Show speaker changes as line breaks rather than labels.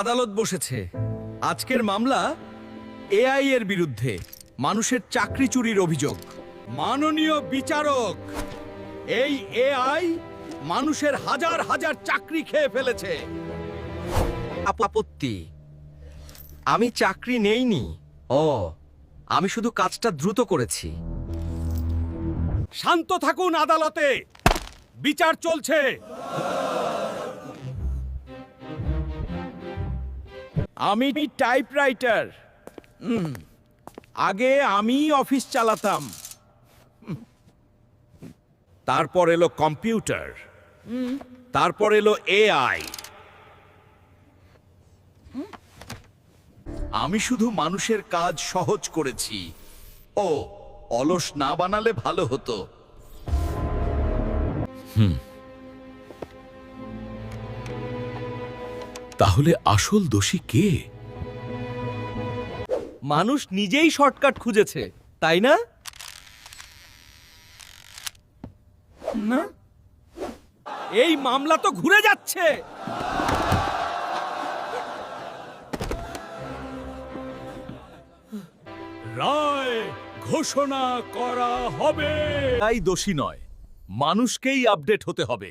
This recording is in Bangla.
আদালত বসেছে। আজকের মামলা এআই এর বিরুদ্ধে, মানুষের চাকরি চুরির অভিযোগ। মাননীয় বিচারক, এই এআই মানুষের হাজার হাজার চাকরি খেয়ে ফেলেছে। আপত্তি, আমি চাকরি নেইনি। আমি শুধু কাজটা দ্রুত করেছি। শান্ত থাকুন আদালতে, বিচার চলছে। আমি টাইপরাইটার, আগে আমি অফিস চালাতাম। তারপর এলো কম্পিউটার, তারপর এলো এআই। আমি শুধু মানুষের কাজ সহজ করেছি। অলস না বানালে ভালো হতো।
তাহলে আসল দোষী কে?
মানুষ নিজেই শর্টকাট খুঁজেছে, তাই না? না, এই মামলা তো ঘুরে যাচ্ছে। রায় ঘোষণা করা হবে।
তাই দোষী নয়, মানুষকেই আপডেট হতে হবে।